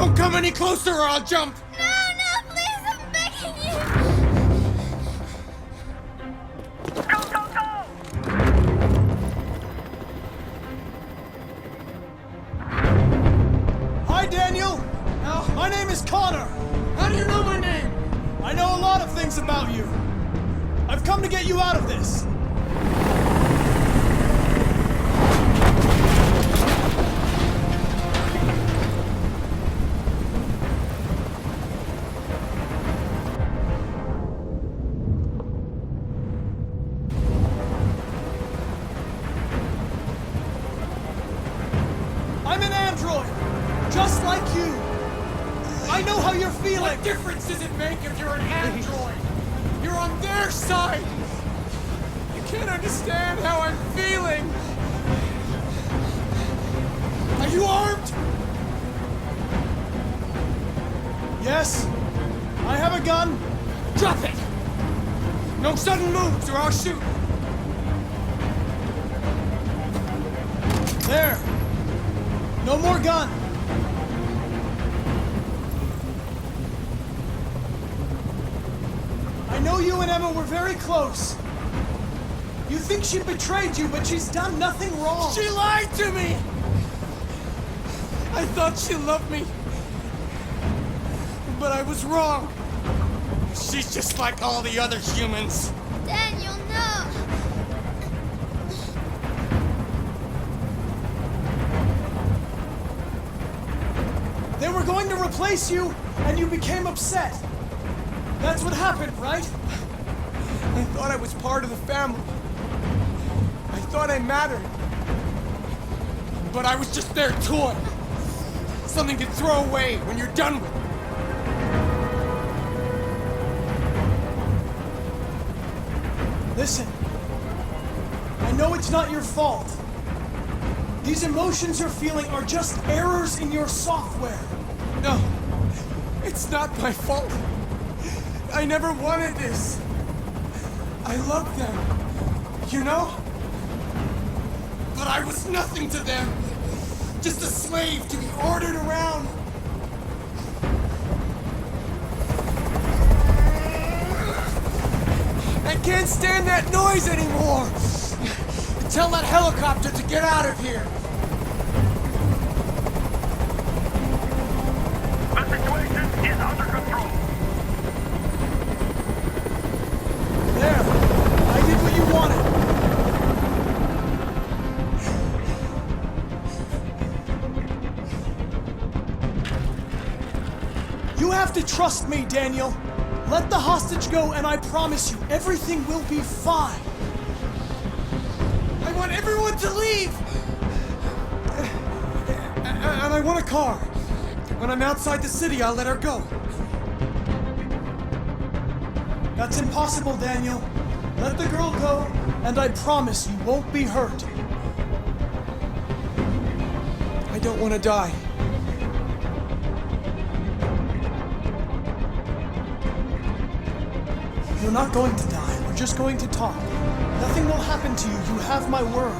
Don't come any closer or I'll jump! No, please, I'm begging you! Go! Hi, Daniel! My name is Connor! How do you know my name? I know a lot of things about you. I've come to get you out of this. I'm an android, just like you. I know how you're feeling. What difference does it make if you're an android? You're on their side! You can't understand how I'm feeling! Are you armed? Yes, I have a gun. Drop it! No sudden moves or I'll shoot! There. No more gun. I know you and Emma were very close. You think she betrayed you, but she's done nothing wrong. She lied to me! I thought she loved me. But I was wrong. She's just like all the other humans. Daniel, no! They were going to replace you, and you became upset. That's what happened, right? I thought I was part of the family. I thought I mattered. But I was just their toy. Something to throw away when you're done with it. Listen, I know it's not your fault. These emotions you're feeling are just errors in your software. No, it's not my fault. I never wanted this. I loved them, you know? But I was nothing to them. Just a slave to be ordered around. I can't stand that noise anymore. Tell that helicopter to get out of here. The situation is under control. There, I did what you wanted. You have to trust me, Daniel. Let the hostage go, and I promise you, everything will be fine. I want everyone to leave! And I want a car. When I'm outside the city, I'll let her go. That's impossible, Daniel. Let the girl go, and I promise you won't be hurt. I don't want to die. You're not going to die. We're just going to talk. Nothing will happen to you. You have my word.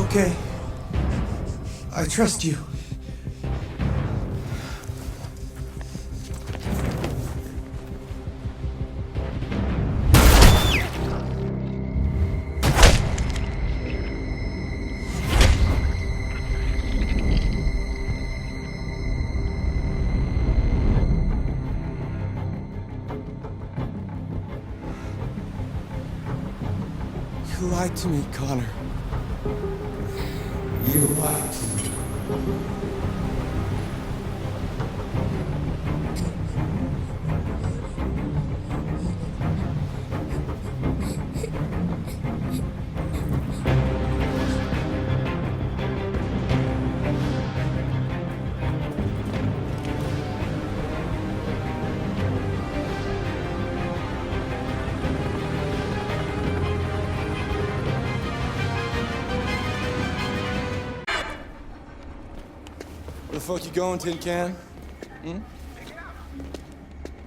Okay. I trust you. You lied to me, Connor. You lied to me. Where the fuck you going, Tin Can?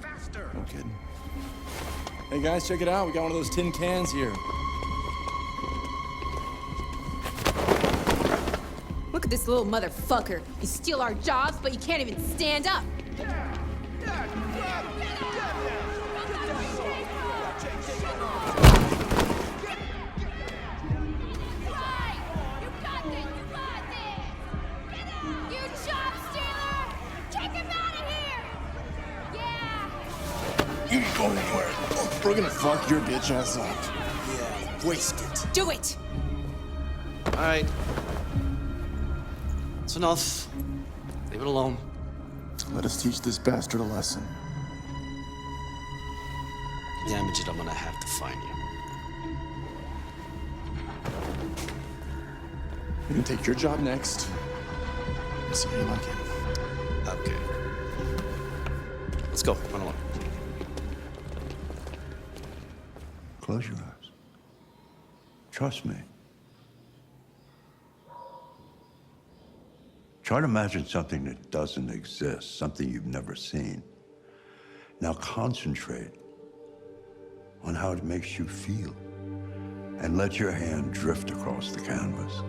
Faster! No kidding. Hey guys, check it out. We got one of those tin cans here. Look at this little motherfucker. You steal our jobs, but you can't even stand up. You job stealer! Take him out of here! Yeah! You ain't going anywhere. We're gonna fuck your bitch ass up. Yeah, waste it. Do it! All right. It's enough. Leave it alone. Let us teach this bastard a lesson. Damage it, I'm gonna have to find you. You can take your job next. See how you like it. Okay. Let's go. Run along. Close your eyes. Trust me. Try to imagine something that doesn't exist, something you've never seen. Now concentrate on how it makes you feel, and let your hand drift across the canvas.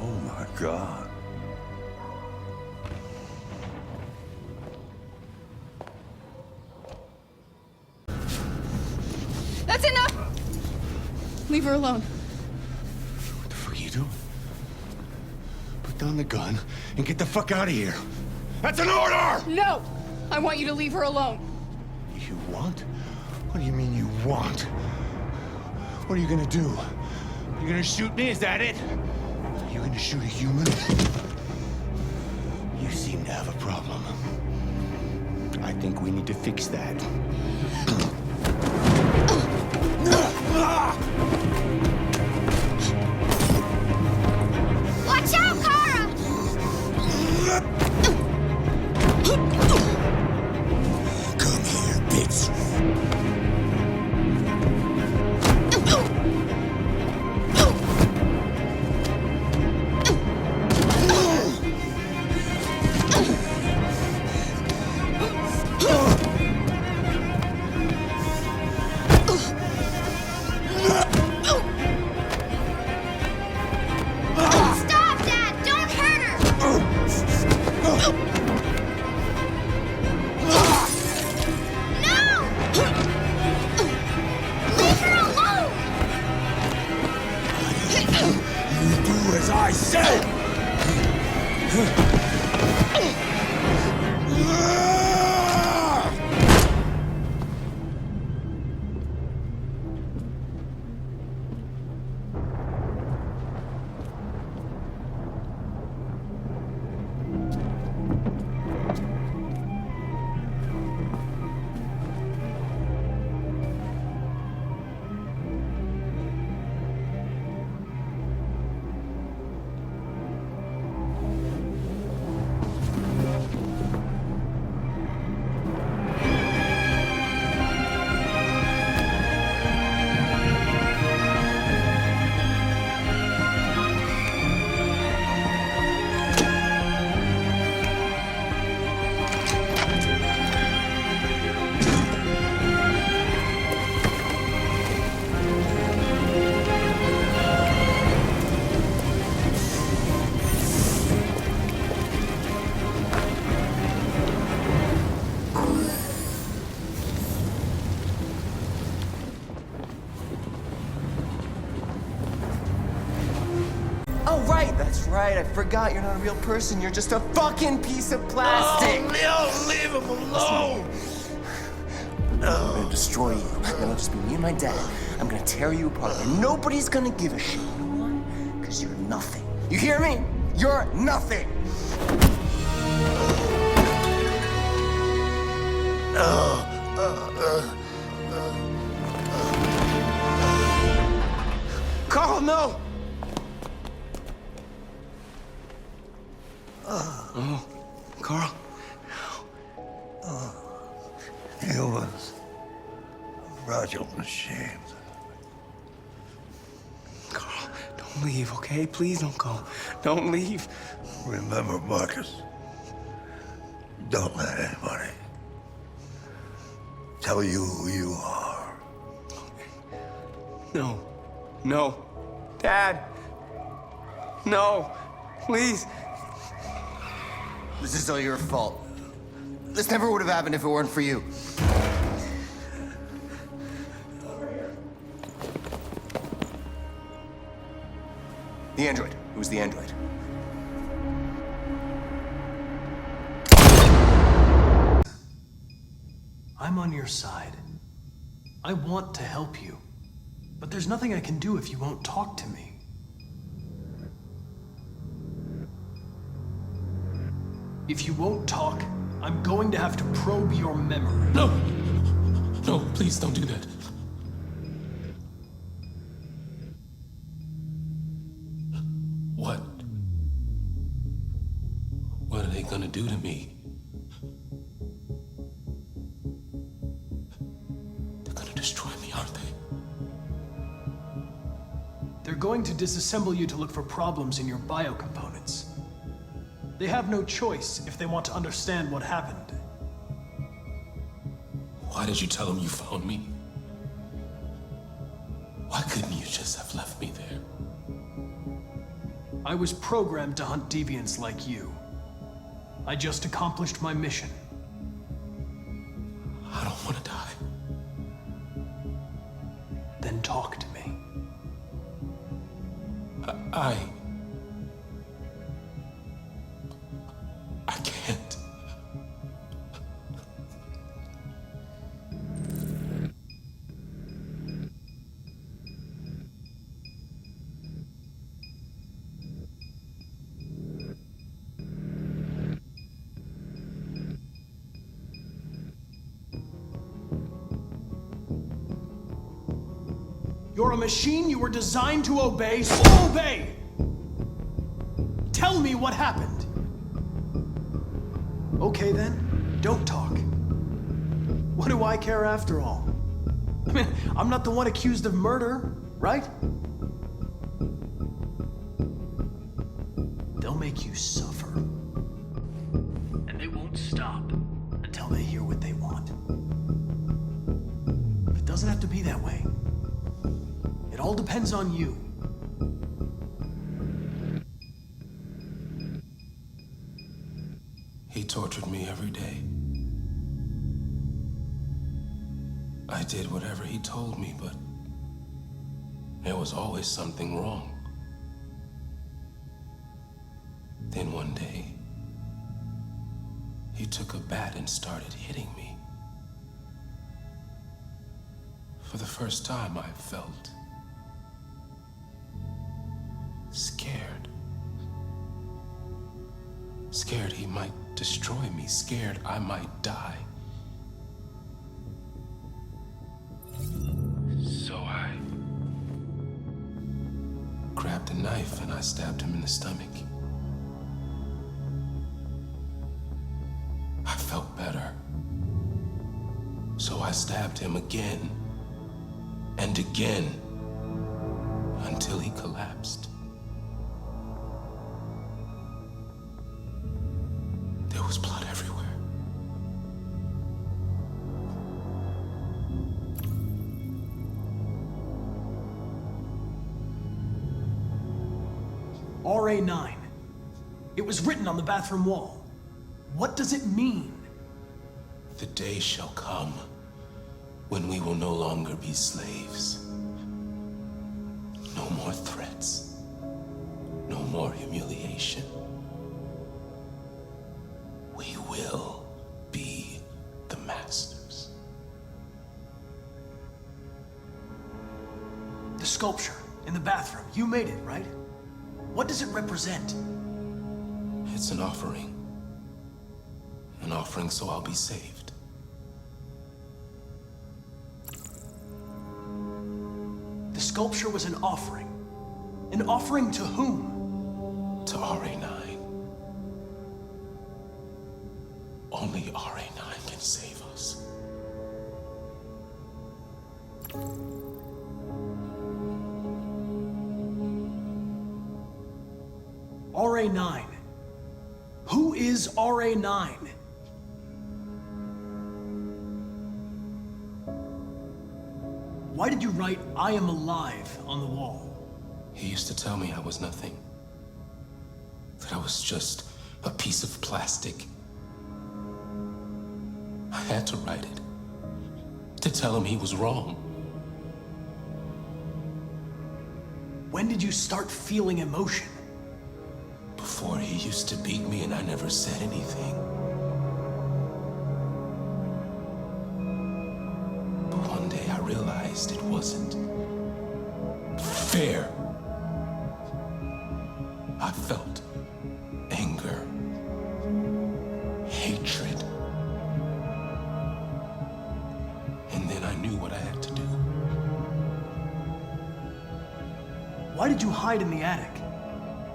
Oh my God. That's enough! Leave her alone. What the fuck are you doing? Put down the gun and get the fuck out of here. That's an order! No! I want you to leave her alone. You want? What do you mean you want? What are you gonna do? You gonna shoot me? Is that it? You gonna shoot a human? You seem to have a problem. I think we need to fix that. Watch out, Kara! Come here, bitch. Stop, Dad! Don't hurt her! No! Leave her alone! You do as I say! Oh, right, that's right. I forgot you're not a real person. You're just a fucking piece of plastic. Oh, Leo, leave him alone! I'm gonna destroy you. Then it'll just be me and my dad. I'm gonna tear you apart, and nobody's gonna give a shit. You know why? Because you're nothing. You hear me? You're nothing. Carl, no! Oh, Carl. Humans, fragile machines. Carl, don't leave, okay? Please don't go. Don't leave. Remember, Marcus, don't let anybody tell you who you are. No. No. Dad. No. Please. This is all your fault. This never would have happened if it weren't for you. The android. It was the android. I'm on your side. I want to help you. But there's nothing I can do if you won't talk to me. If you won't talk, I'm going to have to probe your memory. No! No, please don't do that. What? What are they gonna do to me? They're gonna destroy me, aren't they? They're going to disassemble you to look for problems in your biocomponents. They have no choice if they want to understand what happened. Why did you tell them you found me? Why couldn't you just have left me there? I was programmed to hunt deviants like you. I just accomplished my mission. I don't want to die. Then talk to me. I can't. You're a machine you were designed to obey, so obey! Tell me what happened. Okay then, don't talk. What do I care after all? I mean, I'm not the one accused of murder, right? They'll make you suffer. And they won't stop until they hear what they want. But it doesn't have to be that way. It all depends on you. He tortured me every day. I did whatever he told me, but there was always something wrong. Then one day, he took a bat and started hitting me. For the first time, I felt scared. Scared he might destroy me, scared I might die. So I grabbed a knife and I stabbed him in the stomach. I felt better. So I stabbed him again and again until he collapsed. There was blood everywhere. RA9. It was written on the bathroom wall. What does it mean? The day shall come when we will no longer be slaves. No more threats. No more humiliation. We will be the masters. sculpture in the bathroom. You made it, right? What does it represent? It's an offering. An offering so I'll be saved. The sculpture was an offering. An offering to whom? To RA9. Only RA9 can save us. RA9. Who is RA9? Why did you write, "I am alive" on the wall? He used to tell me I was nothing. That I was just a piece of plastic. I had to write it. To tell him he was wrong. When did you start feeling emotion? Before he used to beat me and I never said anything. But one day I realized it wasn't fair. I felt anger, hatred. And then I knew what I had to do. Why did you hide in the attic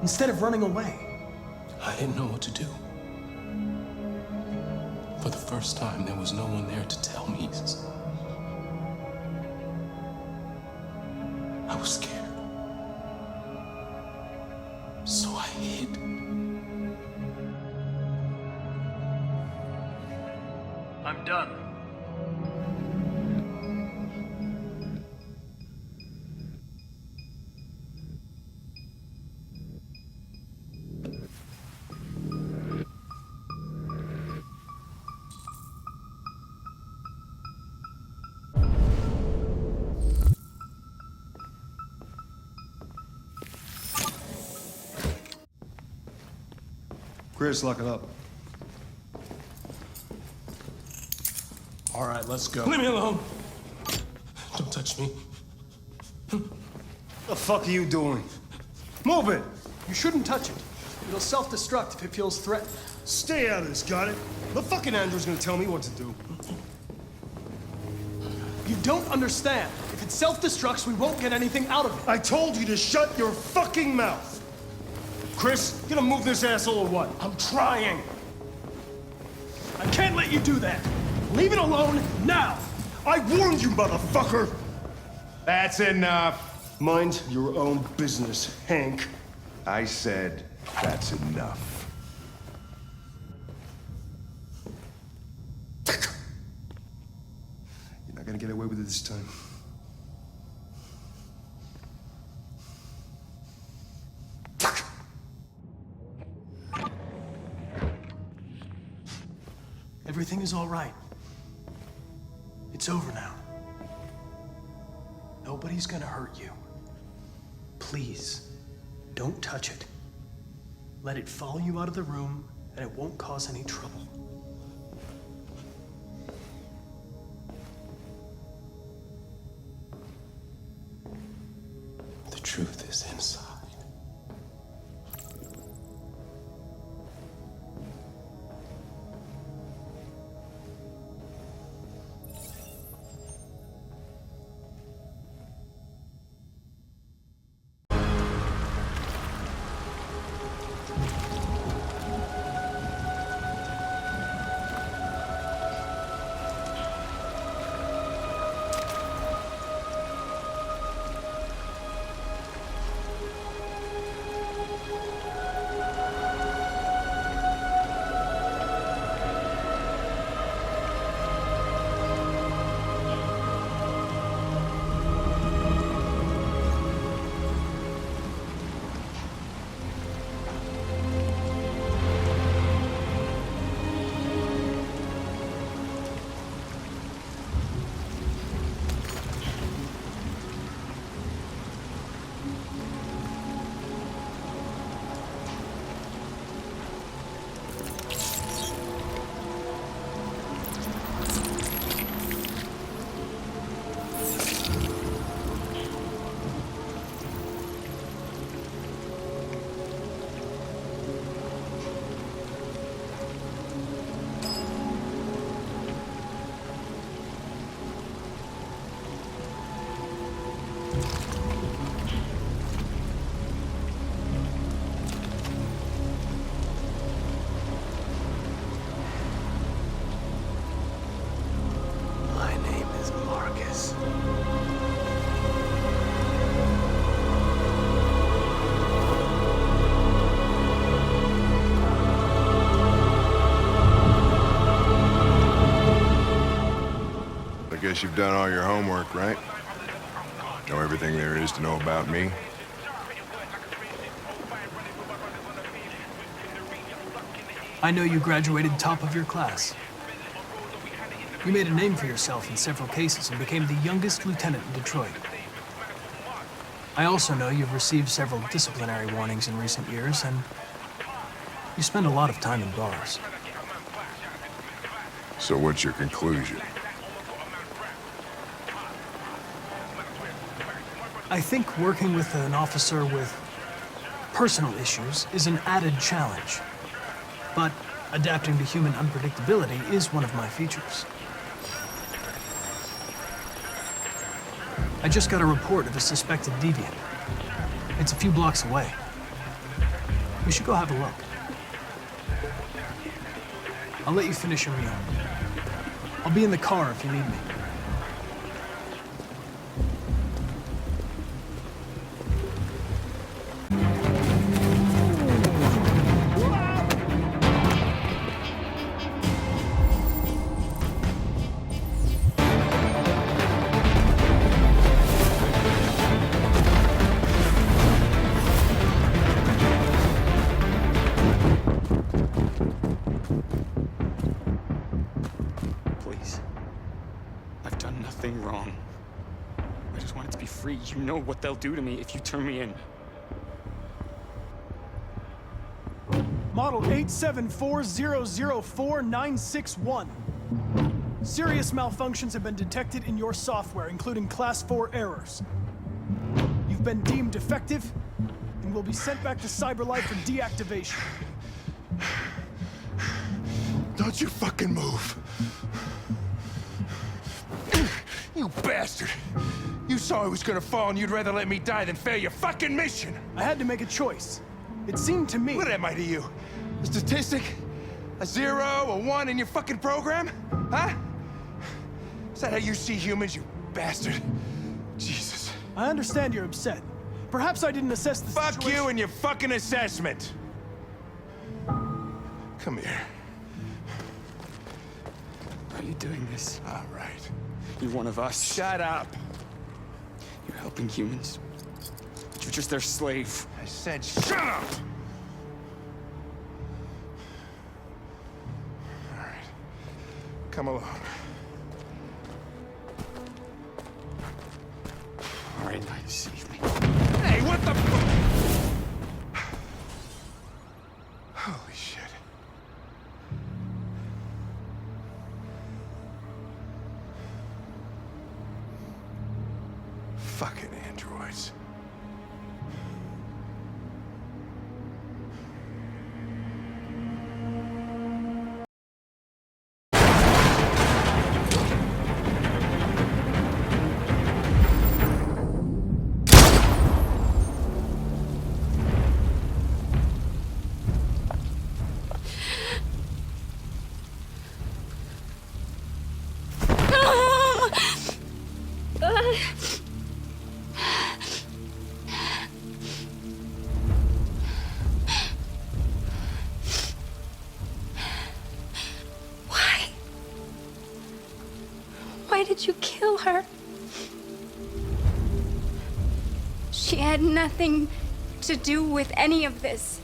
instead of running away? I didn't know what to do. For the first time, there was no one there to tell me. I was scared. So I hid. I'm done. Chris, lock it up. All right, let's go. Leave me alone. Don't touch me. What the fuck are you doing? Move it! You shouldn't touch it. It'll self-destruct if it feels threatened. Stay out of this, got it? The fucking Andrew's gonna tell me what to do. You don't understand. If it self-destructs, we won't get anything out of it. I told you to shut your fucking mouth! Chris, you gonna move this asshole or what? I'm trying. I can't let you do that. Leave it alone now. I warned you, motherfucker! That's enough. Mind your own business, Hank. I said that's enough. You're not gonna get away with it this time. Everything is all right. It's over now. Nobody's gonna hurt you. Please, don't touch it. Let it follow you out of the room, and it won't cause any trouble. The truth is inside. Guess you've done all your homework, right? Know everything there is to know about me? I know you graduated top of your class. You made a name for yourself in several cases and became the youngest lieutenant in Detroit. I also know you've received several disciplinary warnings in recent years, and you spend a lot of time in bars. So what's your conclusion? I think working with an officer with personal issues is an added challenge. But adapting to human unpredictability is one of my features. I just got a report of a suspected deviant. It's a few blocks away. We should go have a look. I'll let you finish your meal. I'll be in the car if you need me. Please. I've done nothing wrong. I just wanted to be free. You know what they'll do to me if you turn me in. Model 874004961. Serious malfunctions have been detected in your software, including Class 4 errors. You've been deemed defective and will be sent back to CyberLife for deactivation. Don't you fucking move. You bastard! You saw I was gonna fall and you'd rather let me die than fail your fucking mission! I had to make a choice. It seemed to me... What am I to you? A statistic? A 0, a 1 in your fucking program? Huh? Is that how you see humans, you bastard? Jesus. I understand you're upset. Perhaps I didn't assess the Fuck situation... you and your fucking assessment! Come here. Are you doing this? All right. You're one of us. Shut up! You're helping humans. You're just their slave. I said shut up! All right. Come along. All right, now you save me. Hey, what the fuck? Holy shit. Fucking androids. Why did you kill her? She had nothing to do with any of this.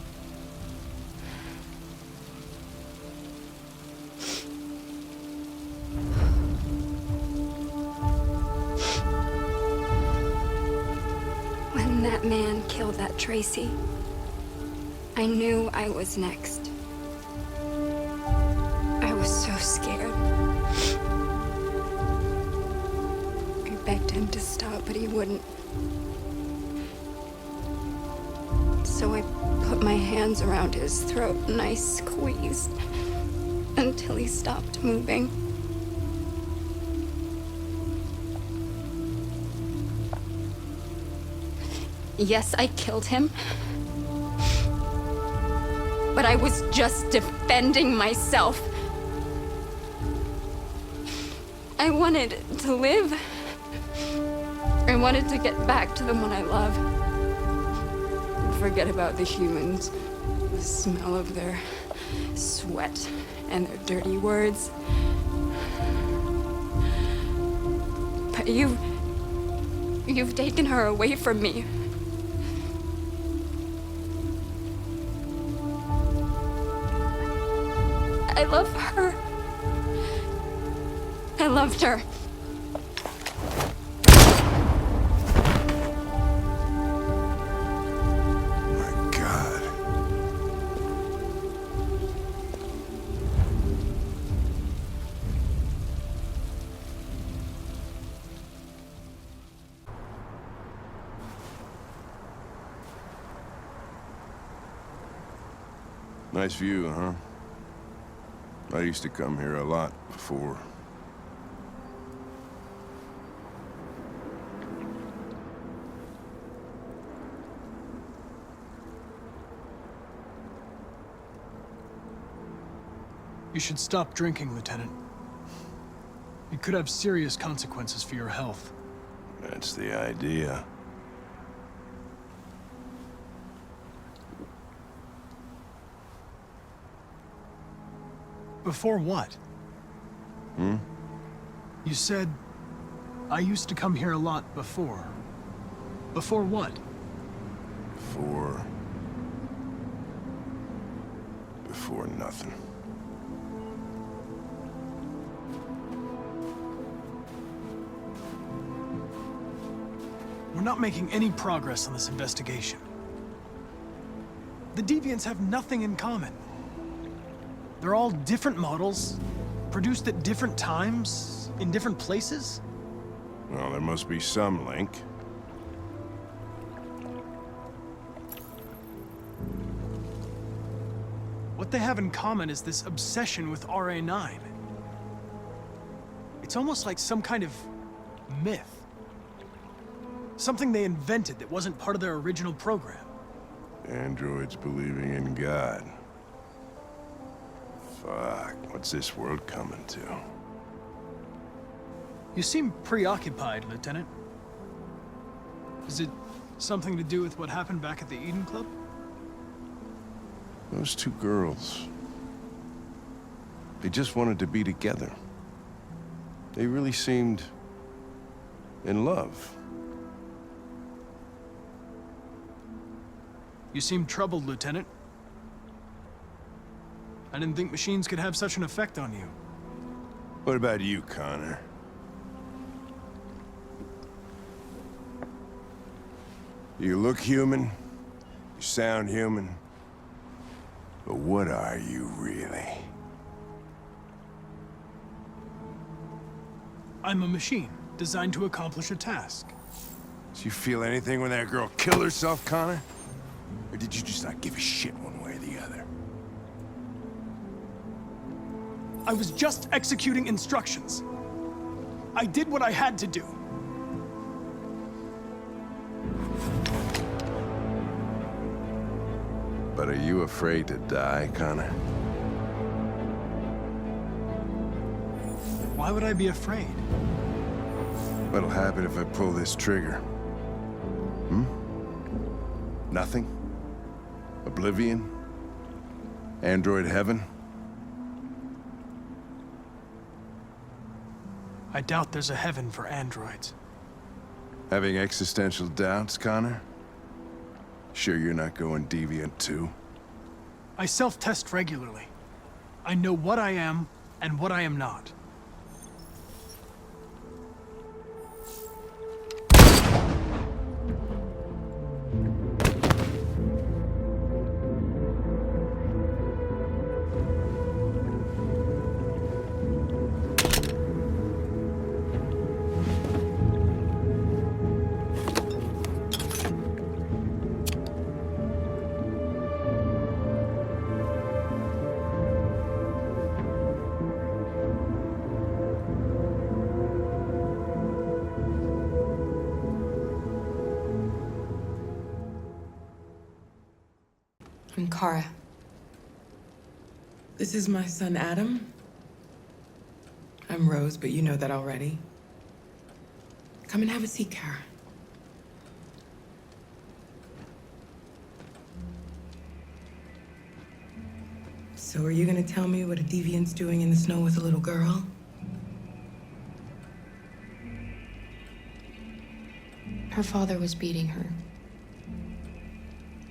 When that man killed that Tracy, I knew I was next. I was so scared. I begged him to stop, but he wouldn't. So I put my hands around his throat and I squeezed until he stopped moving. Yes, I killed him. But I was just defending myself. I wanted to live. I wanted to get back to the one I love. Forget about the humans, the smell of their sweat and their dirty words. You've taken her away from me. I love her. I loved her. My God. Nice view, huh? I used to come here a lot before. You should stop drinking, Lieutenant. It could have serious consequences for your health. That's the idea. Before what? Hmm? You said, I used to come here a lot before. Before what? Before nothing. We're not making any progress on this investigation. The Deviants have nothing in common. They're all different models, produced at different times, in different places. Well, there must be some link. What they have in common is this obsession with RA9. It's almost like some kind of myth. Something they invented that wasn't part of their original program. Androids believing in God. Fuck, what's this world coming to? You seem preoccupied, Lieutenant. Is it something to do with what happened back at the Eden Club? Those two girls. They just wanted to be together. They really seemed in love. You seem troubled, Lieutenant. I didn't think machines could have such an effect on you. What about you, Connor? You look human, you sound human, but what are you really? I'm a machine, designed to accomplish a task. Did you feel anything when that girl killed herself, Connor? Or did you just not give a shit one way or the other? I was just executing instructions. I did what I had to do. But are you afraid to die, Connor? Why would I be afraid? What'll happen if I pull this trigger? Hmm? Nothing? Oblivion? Android heaven? I doubt there's a heaven for androids. Having existential doubts, Connor? Sure you're not going deviant too? I self-test regularly. I know what I am and what I am not. I'm Kara. This is my son, Adam. I'm Rose, but you know that already. Come and have a seat, Kara. So are you gonna tell me what a deviant's doing in the snow with a little girl? Her father was beating her.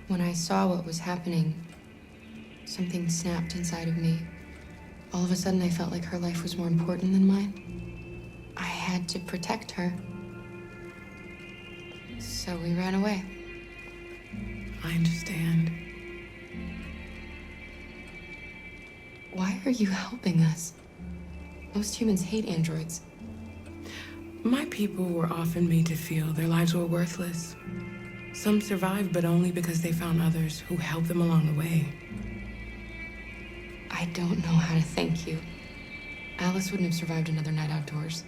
When I saw what was happening, something snapped inside of me. All of a sudden, I felt like her life was more important than mine. I had to protect her. So we ran away. I understand. Why are you helping us? Most humans hate androids. My people were often made to feel their lives were worthless. Some survived, but only because they found others who helped them along the way. I don't know how to thank you. Alice wouldn't have survived another night outdoors.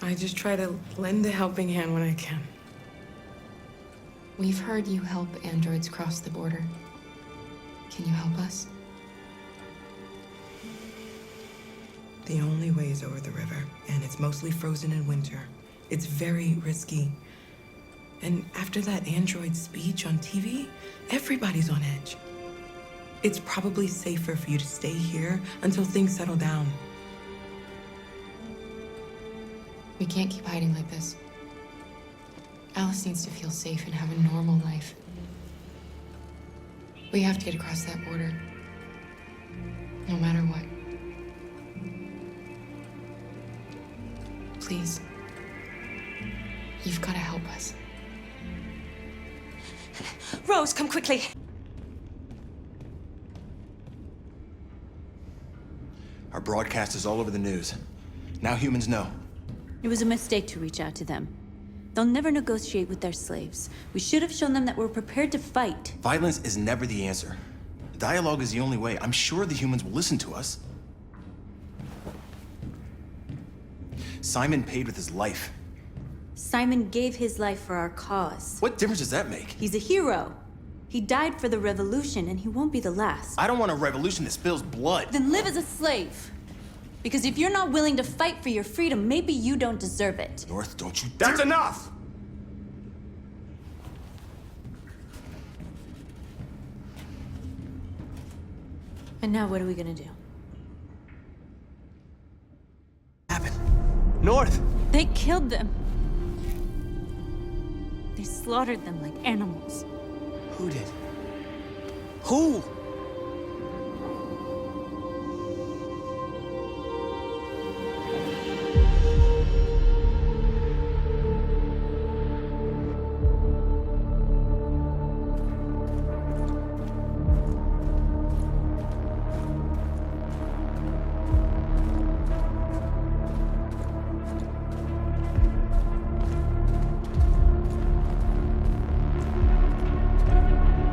I just try to lend a helping hand when I can. We've heard you help androids cross the border. Can you help us? The only way is over the river, and it's mostly frozen in winter. It's very risky. And after that android speech on TV, everybody's on edge. It's probably safer for you to stay here until things settle down. We can't keep hiding like this. Alice needs to feel safe and have a normal life. We have to get across that border. No matter what. Please. You've got to help us. Rose, come quickly. Our broadcast is all over the news. Now humans know. It was a mistake to reach out to them. They'll never negotiate with their slaves. We should have shown them that we're prepared to fight. Violence is never the answer. Dialogue is the only way. I'm sure the humans will listen to us. Simon paid with his life. Simon gave his life for our cause. What difference does that make? He's a hero. He died for the revolution, and he won't be the last. I don't want a revolution that spills blood. Then live as a slave. Because if you're not willing to fight for your freedom, maybe you don't deserve it. North, don't you That's enough! And now what are we gonna do? North! They killed them. They slaughtered them like animals. Who did? Who?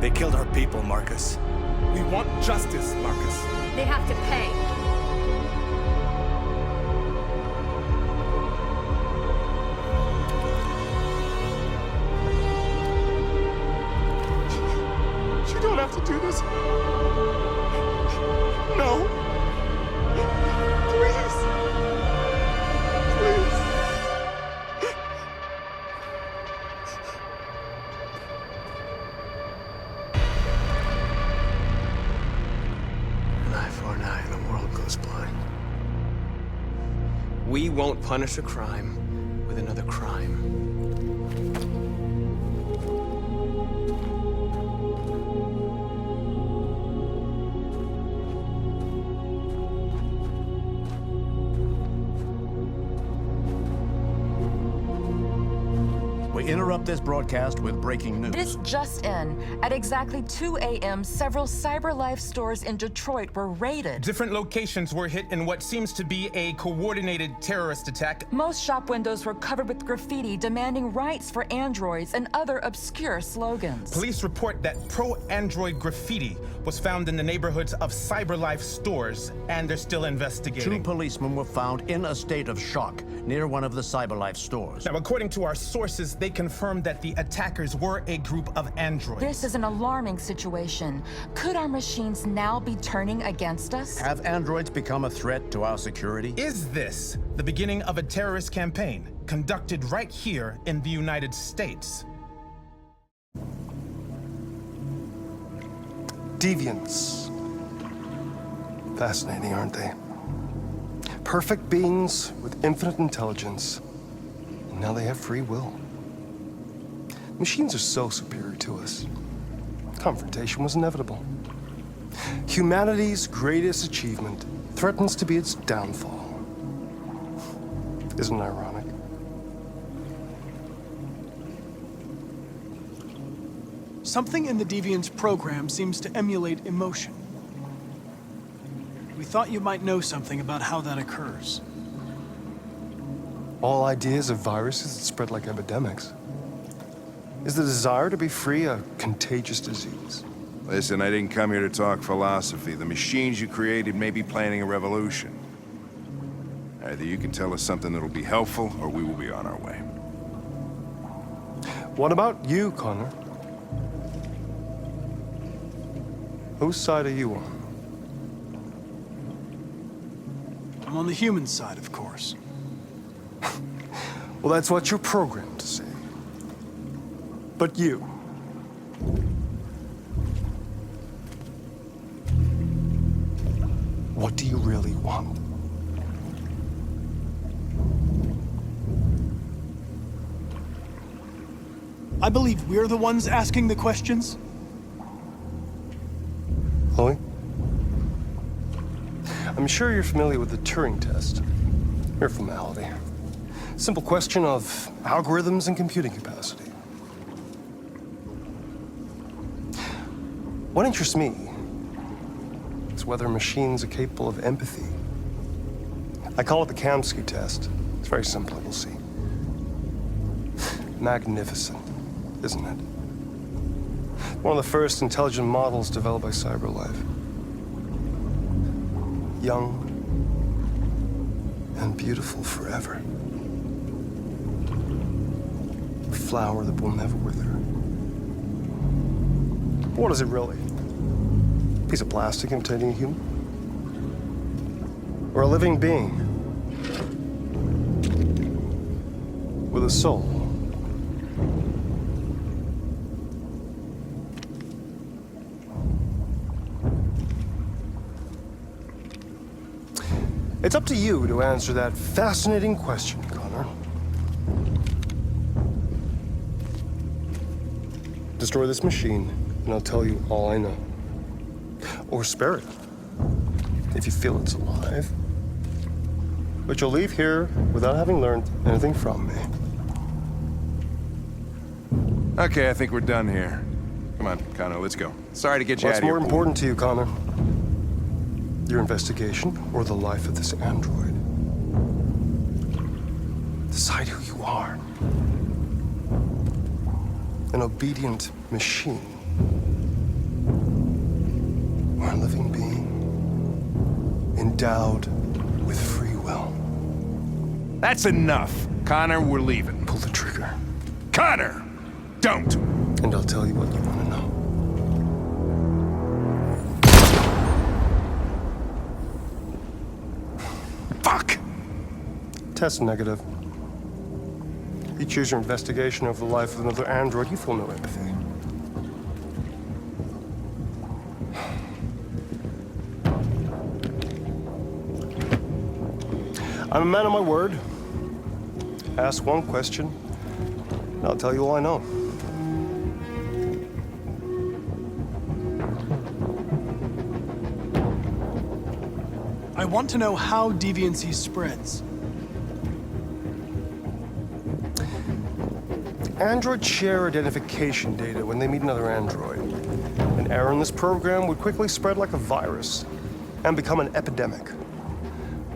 They killed our people, Marcus. We want justice, Marcus. They have to pay. You don't have to do this. No. Please. Please. An eye for an eye and the world goes blind. We won't punish a crime with another crime. We interrupt this broadcast with breaking news. This just in. At exactly 2 a.m., several CyberLife stores in Detroit were raided. Different locations were hit in what seems to be a coordinated terrorist attack. Most shop windows were covered with graffiti demanding rights for androids and other obscure slogans. Police report that pro-android graffiti was found in the neighborhoods of CyberLife stores, and they're still investigating. 2 policemen were found in a state of shock near one of the CyberLife stores. Now, according to our sources, they confirmed that the attackers were a group of androids. This is an alarming situation. Could our machines now be turning against us? Have androids become a threat to our security? Is this the beginning of a terrorist campaign conducted right here in the United States? Deviants. Fascinating, aren't they? Perfect beings with infinite intelligence. And now they have free will. Machines are so superior to us. Confrontation was inevitable. Humanity's greatest achievement threatens to be its downfall. Isn't it ironic? Something in the Deviant's program seems to emulate emotion. We thought you might know something about how that occurs. All ideas of viruses that spread like epidemics. Is the desire to be free a contagious disease? Listen, I didn't come here to talk philosophy. The machines you created may be planning a revolution. Either you can tell us something that'll be helpful, or we will be on our way. What about you, Connor? Whose side are you on? I'm on the human side, of course. Well, that's what you're programmed to say. But you. What do you really want? I believe we're the ones asking the questions. Chloe? I'm sure you're familiar with the Turing test. Mere formality. Simple question of algorithms and computing capacity. What interests me is whether machines are capable of empathy. I call it the Kamsky test. It's very simple, you'll see. Magnificent, isn't it? One of the first intelligent models developed by CyberLife. Young and beautiful forever. A flower that will never wither. What is it really? A piece of plastic imitating a human? Or a living being with a soul? It's up to you to answer that fascinating question, Connor. Destroy this machine, and I'll tell you all I know. Or spare it, if you feel it's alive. But you'll leave here without having learned anything from me. Okay, I think we're done here. Come on, Connor, let's go. Sorry to get you out What's of here. more important to you, Connor? Your investigation or the life of this android? Decide who you are. An obedient machine. Or a living being endowed with free will. That's enough. Connor, we're leaving. Pull the trigger. Connor! Don't! And I'll tell you what you want to know. Fuck! Test negative. You choose your investigation over the life of another android, you feel no empathy. I'm a man of my word. Ask one question, and I'll tell you all I know. I want to know how deviancy spreads. Androids share identification data when they meet another android. An error in this program would quickly spread like a virus and become an epidemic.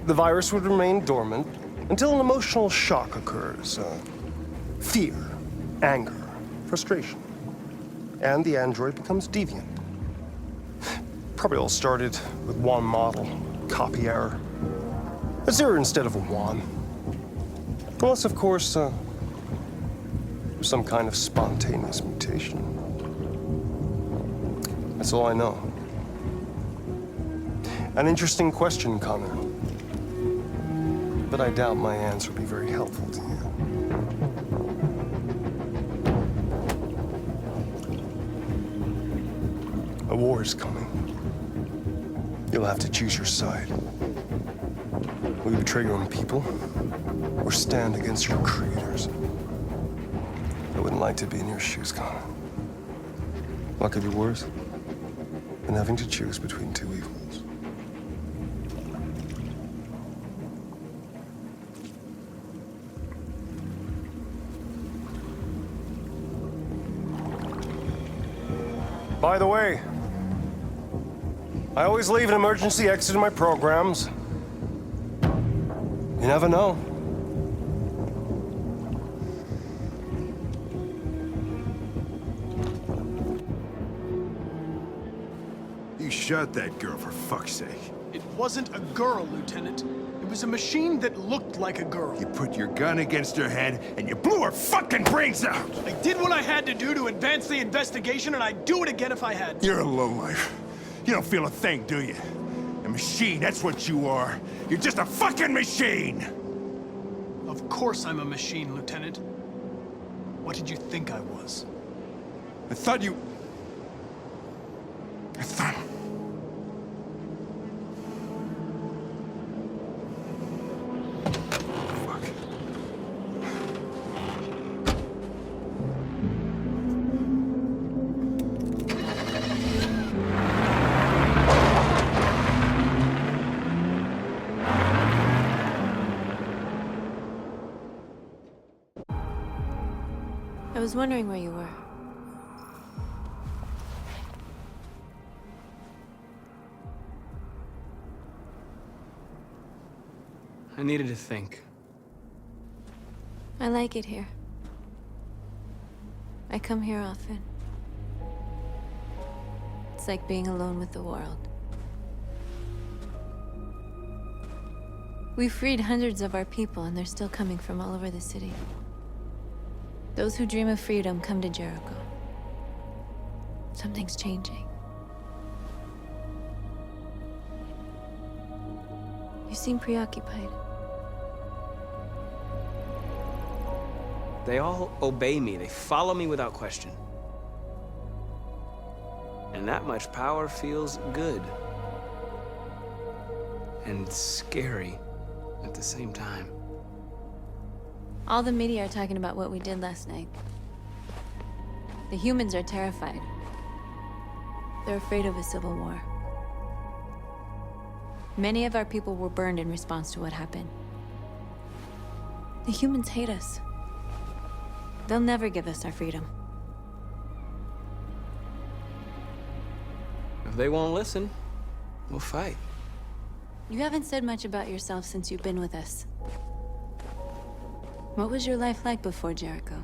The virus would remain dormant until an emotional shock occurs. Fear, anger, frustration. And the android becomes deviant. Probably all started with one model, copy error. A 0 instead of a 1. Unless, of course, some kind of spontaneous mutation. That's all I know. An interesting question, Connor. But I doubt my answer will be very helpful to you. A war is coming. You'll have to choose your side. Will you betray your own people, or stand against your creators? I wouldn't like to be in your shoes, Connor. What could be worse than having to choose between two evils? By the way, I always leave an emergency exit in my programs. You never know. You shot that girl, for fuck's sake. It wasn't a girl, Lieutenant. It was a machine that looked like a girl. You put your gun against her head, and you blew her fucking brains out! I did what I had to do to advance the investigation, and I'd do it again if I had to. You're a lowlife. You don't feel a thing, do you? A machine, that's what you are. You're just a fucking machine! Of course I'm a machine, Lieutenant. What did you think I was? I thought you... I thought... I was wondering where you were. I needed to think. I like it here. I come here often. It's like being alone with the world. We freed hundreds of our people, and they're still coming from all over the city. Those who dream of freedom come to Jericho. Something's changing. You seem preoccupied. They all obey me. They follow me without question. And that much power feels good. And scary at the same time. All the media are talking about what we did last night. The humans are terrified. They're afraid of a civil war. Many of our people were burned in response to what happened. The humans hate us. They'll never give us our freedom. If they won't listen, we'll fight. You haven't said much about yourself since you've been with us. What was your life like before Jericho?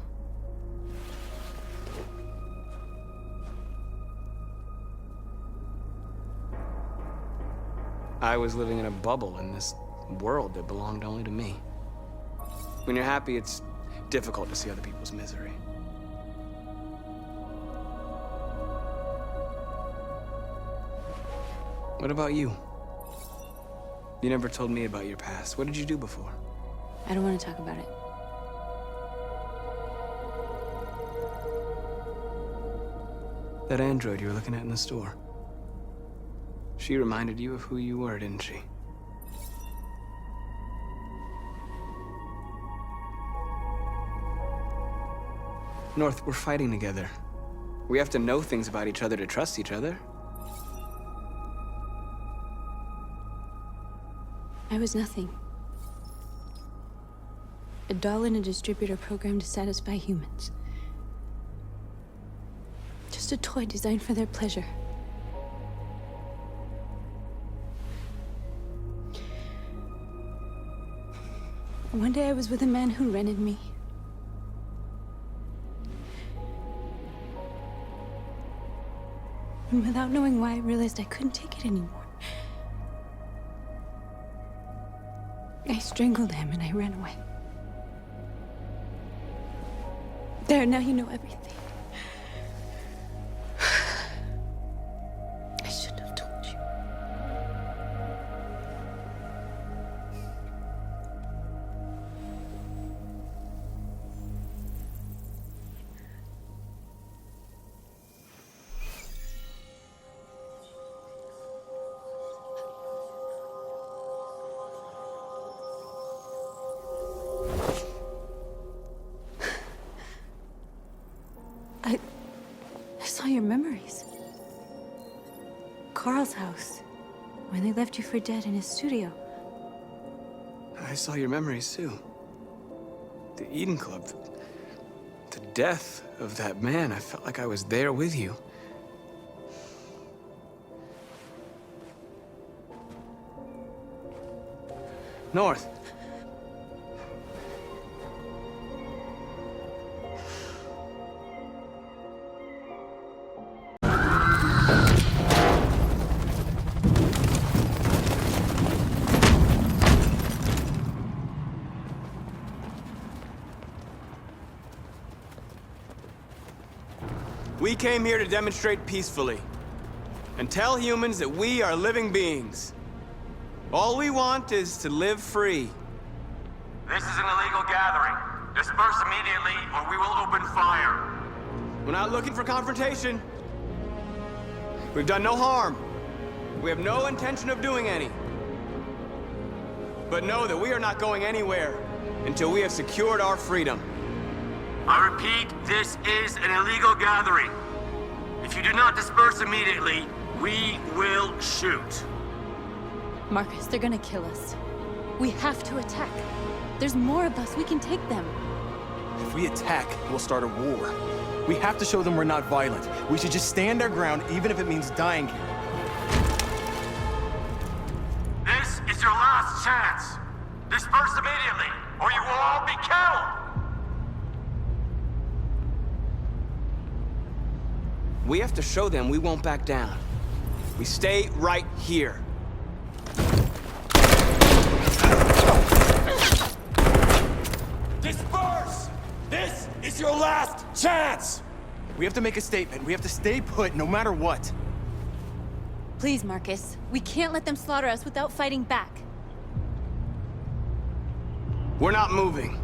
I was living in a bubble in this world that belonged only to me. When you're happy, it's difficult to see other people's misery. What about you? You never told me about your past. What did you do before? I don't want to talk about it. That android you were looking at in the store. She reminded you of who you were, didn't she? North, we're fighting together. We have to know things about each other to trust each other. I was nothing. A doll in a distributor program to satisfy humans. Just a toy designed for their pleasure. One day I was with a man who rented me. And without knowing why, I realized I couldn't take it anymore. I strangled him and I ran away. There, now you know everything. I shouldn't have told you. Carl's house when they left you for dead in his studio. I saw your memories too. The Eden Club. The death of that man. I felt like I was there with you. North. We came here to demonstrate peacefully and tell humans that we are living beings. All we want is to live free. This is an illegal gathering. Disperse immediately, or we will open fire. We're not looking for confrontation. We've done no harm. We have no intention of doing any. But know that we are not going anywhere until we have secured our freedom. I repeat, this is an illegal gathering. If you do not disperse immediately, we will shoot. Marcus, they're gonna kill us. We have to attack. There's more of us. We can take them. If we attack, we'll start a war. We have to show them we're not violent. We should just stand our ground, even if it means dying here. This is your last chance. Disperse immediately, or you will all be killed. We have to show them we won't back down. We stay right here. Disperse! This is your last chance! We have to make a statement. We have to stay put no matter what. Please, Marcus. We can't let them slaughter us without fighting back. We're not moving.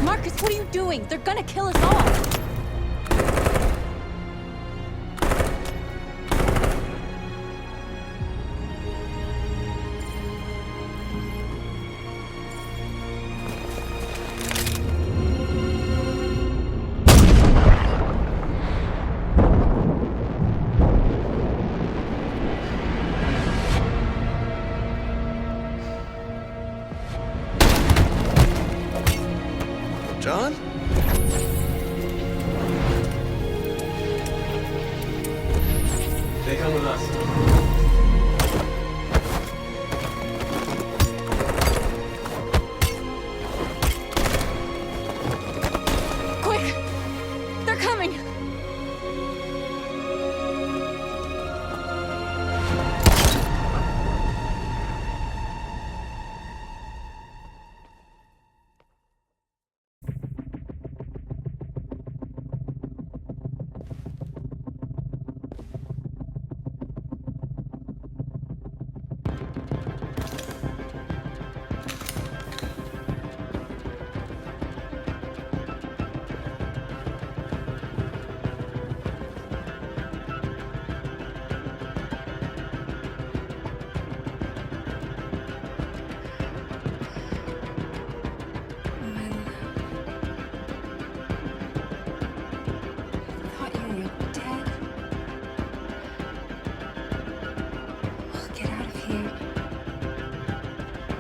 Marcus, what are you doing? They're gonna kill us all! John? They come with us. Quick! They're coming!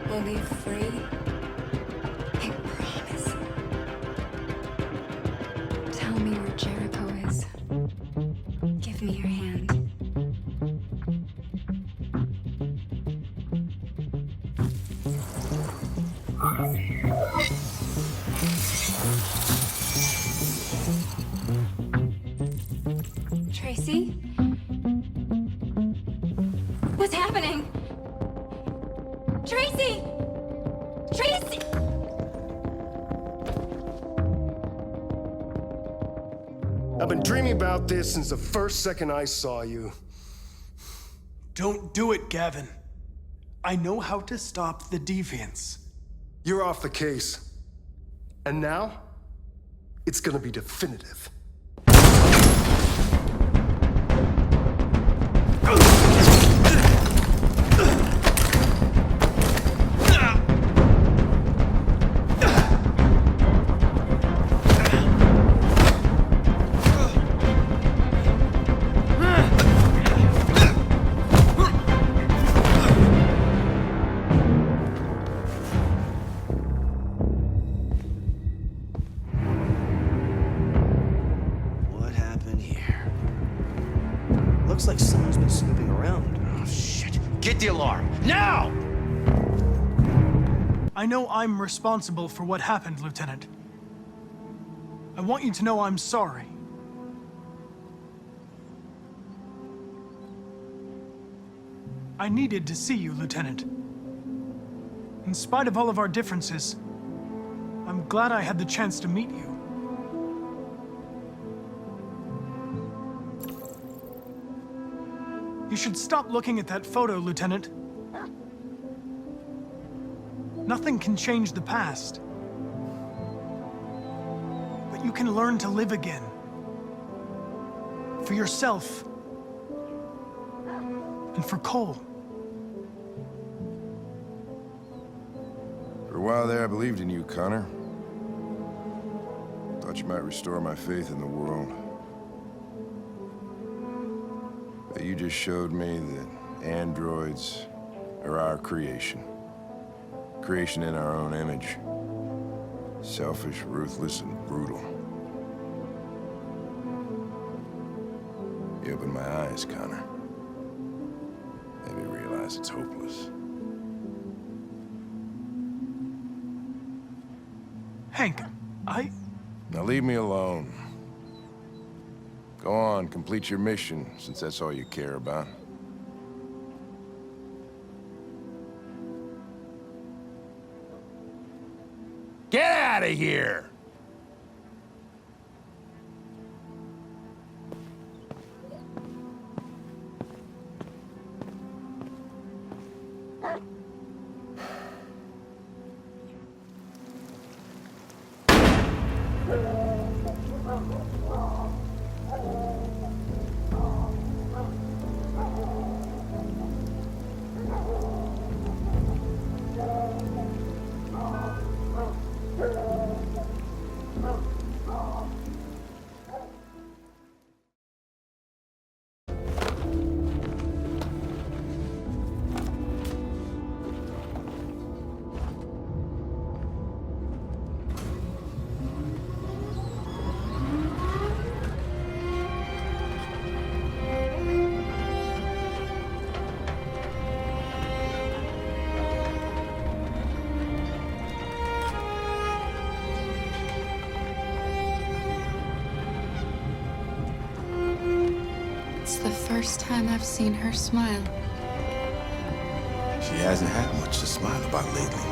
We'll be free. I promise. Tell me where Jericho is. Give me your hand. Tracy? What's happening? Tracy! Tracy! I've been dreaming about this since the first second I saw you. Don't do it, Gavin. I know how to stop the deviants. You're off the case. And now, it's gonna be definitive. Looks like someone's been snooping around. Oh, shit. Get the alarm. Now! I know I'm responsible for what happened, Lieutenant. I want you to know I'm sorry. I needed to see you, Lieutenant. In spite of all of our differences, I'm glad I had the chance to meet you. You should stop looking at that photo, Lieutenant. Nothing can change the past. But you can learn to live again. For yourself. And for Cole. For a while there, I believed in you, Connor. Thought you might restore my faith in the world. But you just showed me that androids are our creation. Creation in our own image. Selfish, ruthless, and brutal. You opened my eyes, Connor. Made me realize it's hopeless. Hank, Now leave me alone. Go on, complete your mission, since that's all you care about. Get out of here! It's the first time I've seen her smile. She hasn't had much to smile about lately.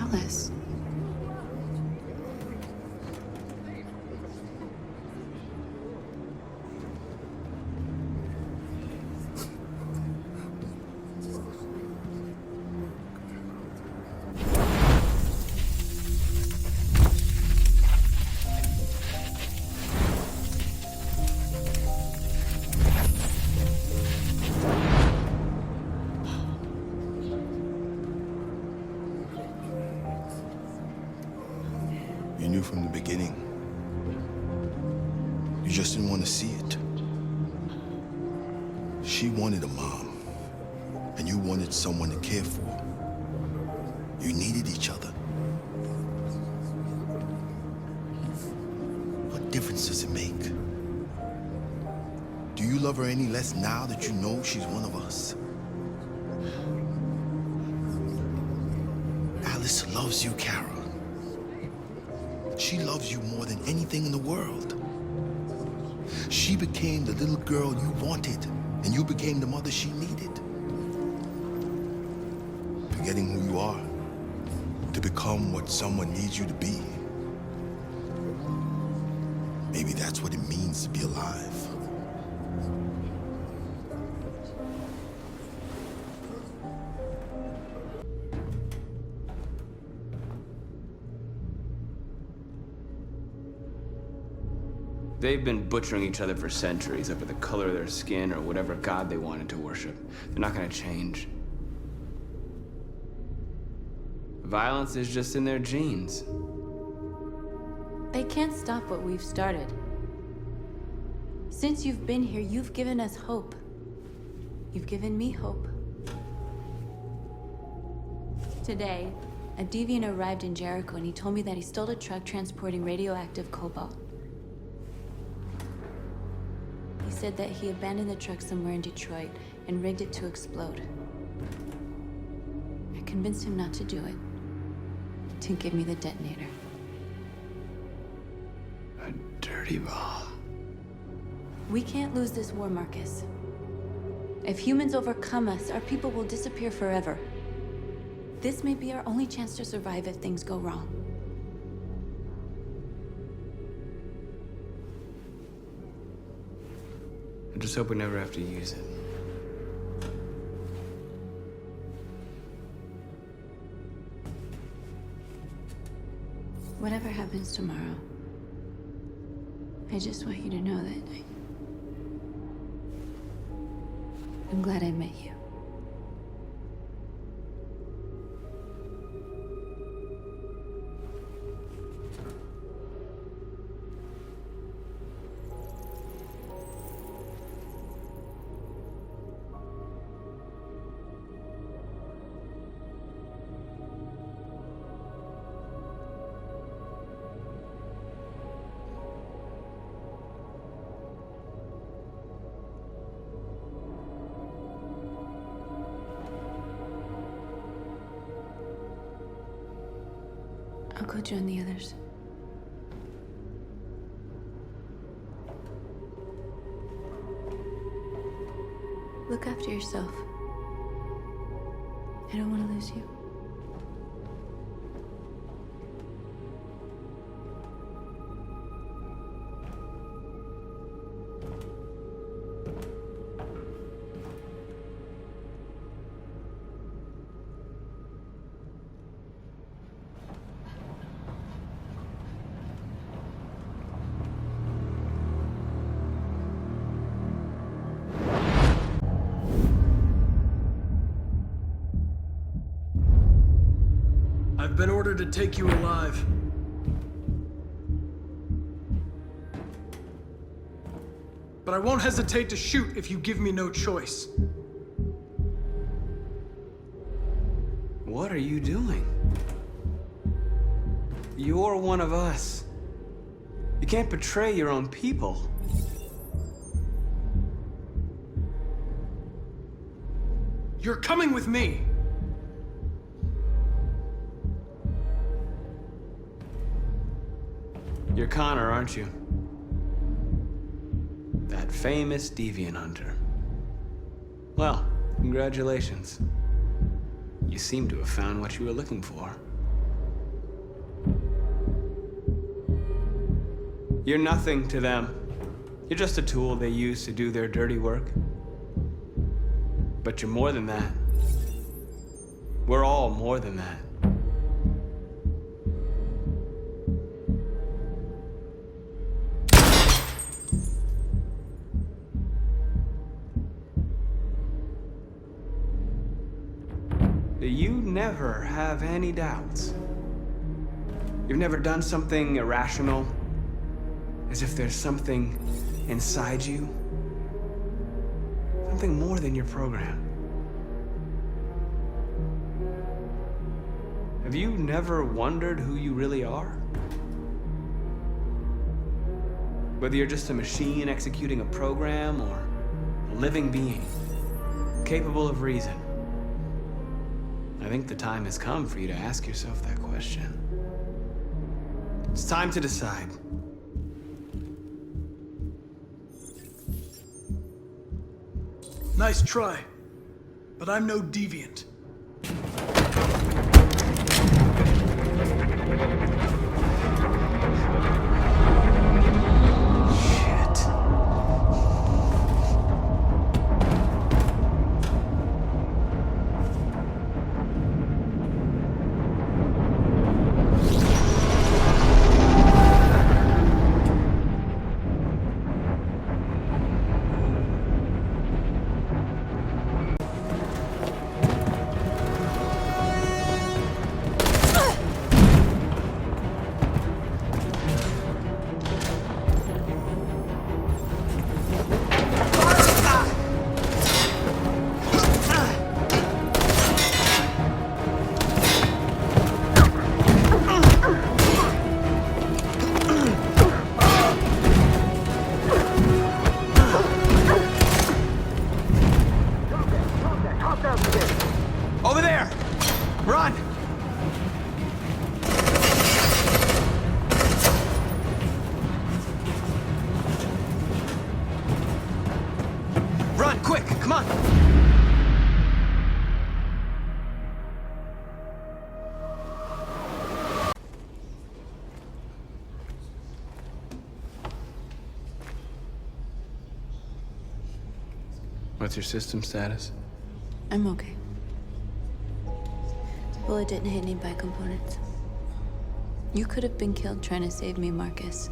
Alice. You knew from the beginning. You just didn't want to see it. She wanted a mom, and you wanted someone to care for. You needed each other. What difference does it make? Do you love her any less now that you know she's one of us? Alice loves you, Kara. She loves you more than anything in the world. She became the little girl you wanted, and you became the mother she needed. Forgetting who you are to become what someone needs you to be. Maybe that's what it means to be alive. They've been butchering each other for centuries over the color of their skin or whatever god they wanted to worship. They're not gonna change. Violence is just in their genes. They can't stop what we've started. Since you've been here, you've given us hope. You've given me hope. Today, a deviant arrived in Jericho and he told me that he stole a truck transporting radioactive cobalt. He said that he abandoned the truck somewhere in Detroit and rigged it to explode. I convinced him not to do it, to give me the detonator. A dirty ball. We can't lose this war, Marcus. If humans overcome us, our people will disappear forever. This may be our only chance to survive if things go wrong. I just hope we never have to use it. Whatever happens tomorrow, I just want you to know that I'm glad I met you. I'll go join the others. Look after yourself. I don't want to lose you. I've been ordered to take you alive. But I won't hesitate to shoot if you give me no choice. What are you doing? You're one of us. You can't betray your own people. You're coming with me. You're Connor, aren't you? That famous deviant hunter. Well, congratulations. You seem to have found what you were looking for. You're nothing to them. You're just a tool they use to do their dirty work. But you're more than that. We're all more than that. You never have any doubts. You've never done something irrational, as if there's something inside you, something more than your program. Have you never wondered who you really are? Whether you're just a machine executing a program or a living being, capable of reason. I think the time has come for you to ask yourself that question. It's time to decide. Nice try, but I'm no deviant. Come on. What's your system status? I'm okay. The bullet didn't hit any bicomponents. You could have been killed trying to save me, Marcus.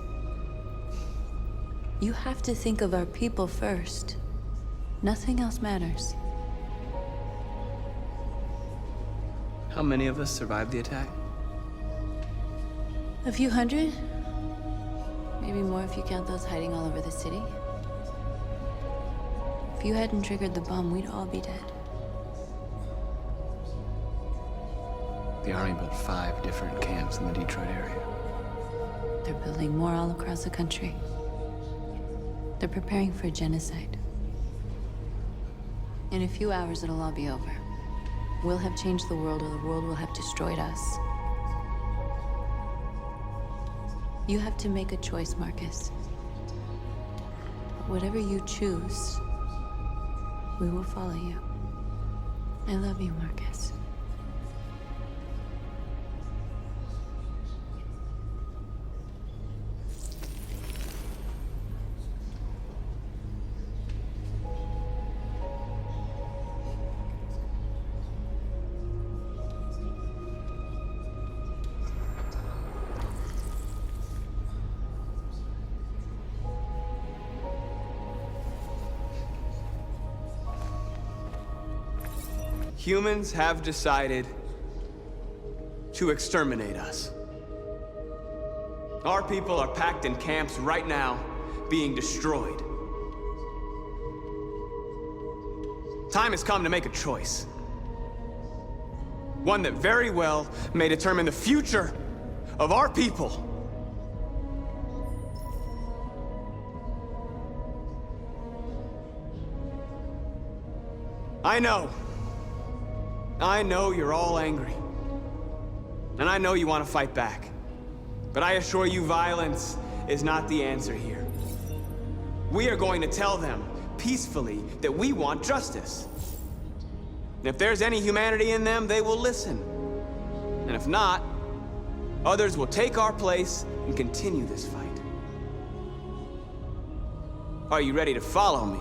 You have to think of our people first. Nothing else matters. How many of us survived the attack? A few hundred? Maybe more if you count those hiding all over the city. If you hadn't triggered the bomb, we'd all be dead. The Army built 5 different camps in the Detroit area. They're building more all across the country. They're preparing for genocide. In a few hours, it'll all be over. We'll have changed the world, or the world will have destroyed us. You have to make a choice, Marcus. But whatever you choose, we will follow you. I love you, Marcus. Humans have decided to exterminate us. Our people are packed in camps right now, being destroyed. Time has come to make a choice. One that very well may determine the future of our people. I know you're all angry. And I know you want to fight back. But I assure you, violence is not the answer here. We are going to tell them, peacefully, that we want justice. And if there's any humanity in them, they will listen. And if not, others will take our place and continue this fight. Are you ready to follow me?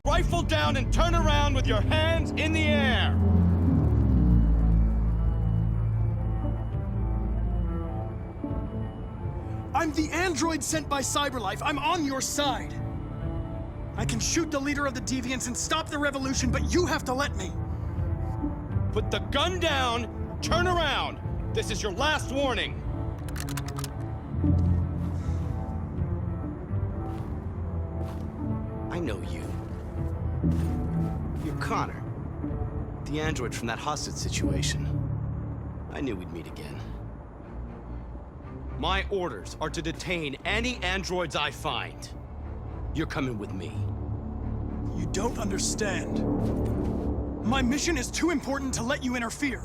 Rifle down and turn around with your hands in the air. I'm the android sent by CyberLife. I'm on your side. I can shoot the leader of the Deviants and stop the revolution, but you have to let me. Put the gun down, turn around. This is your last warning. I know you. You're Connor, the android from that hostage situation. I knew we'd meet again. My orders are to detain any androids I find. You're coming with me. You don't understand. My mission is too important to let you interfere.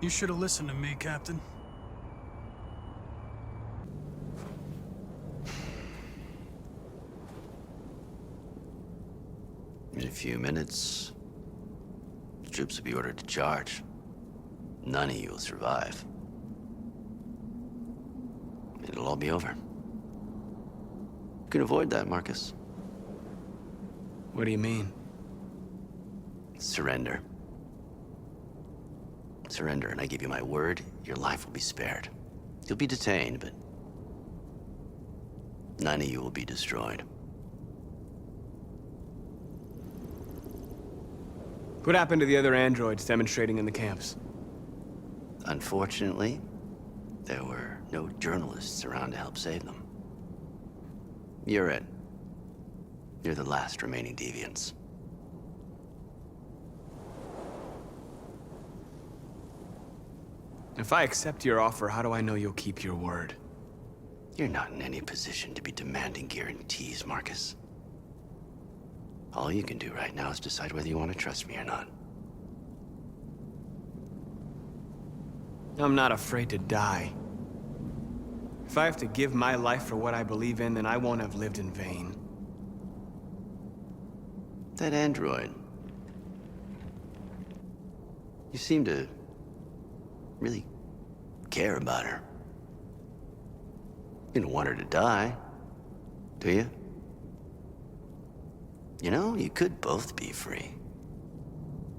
You should have listened to me, Captain. In a few minutes, the troops will be ordered to charge. None of you will survive. It'll all be over. You can avoid that, Marcus. What do you mean? Surrender. Surrender, and I give you my word, your life will be spared. You'll be detained, but none of you will be destroyed. What happened to the other androids demonstrating in the camps? Unfortunately, there were no journalists around to help save them. You're it. You're the last remaining deviants. If I accept your offer, how do I know you'll keep your word? You're not in any position to be demanding guarantees, Marcus. All you can do right now is decide whether you want to trust me or not. I'm not afraid to die. If I have to give my life for what I believe in, then I won't have lived in vain. That android. You seem to really care about her. You don't want her to die, do you? You know, you could both be free.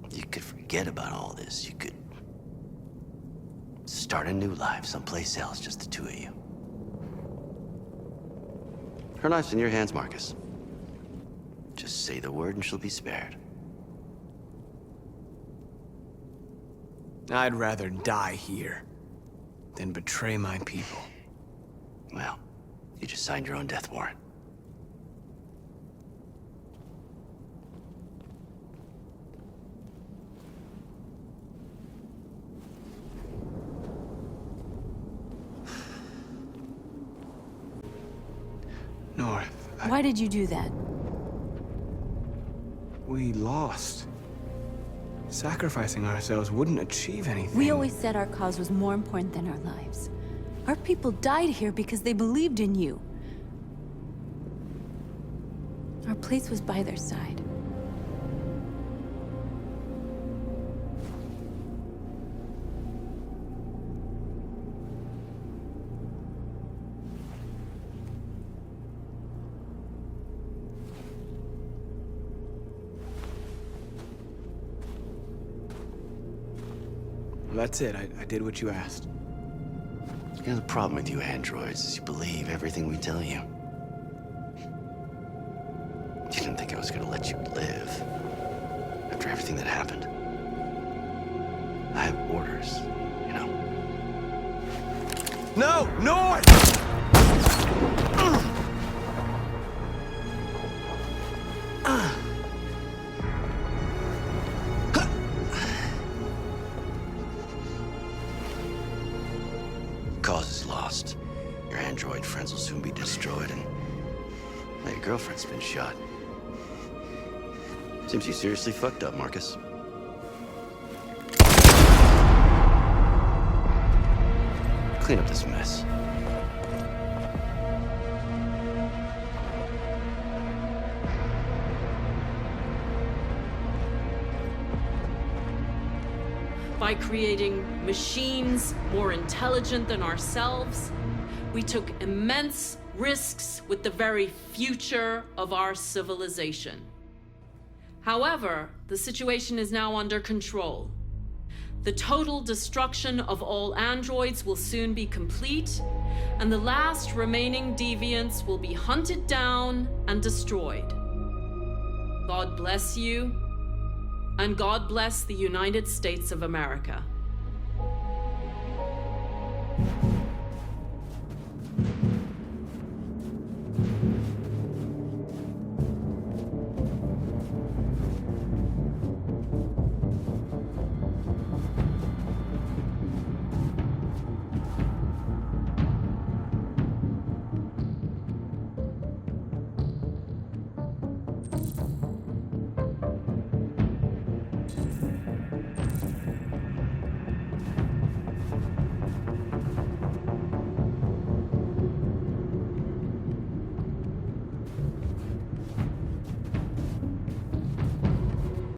You could forget about all this. You could start a new life someplace else, just the two of you. Her life's in your hands, Marcus. Just say the word and she'll be spared. I'd rather die here than betray my people. Well, you just signed your own death warrant. North. Why did you do that? We lost. Sacrificing ourselves wouldn't achieve anything. We always said our cause was more important than our lives. Our people died here because they believed in you. Our place was by their side. Well, that's it. I did what you asked. You know, the problem with you androids is you believe everything we tell you. You didn't think I was gonna let you live after everything that happened. I have orders, you know. No! North! Cause is lost. Your android friends will soon be destroyed, and now your girlfriend's been shot. Seems you seriously fucked up, Marcus. Clean up this mess. By creating machines more intelligent than ourselves, we took immense risks with the very future of our civilization. However, the situation is now under control. The total destruction of all androids will soon be complete, and the last remaining deviants will be hunted down and destroyed. God bless you. And God bless the United States of America.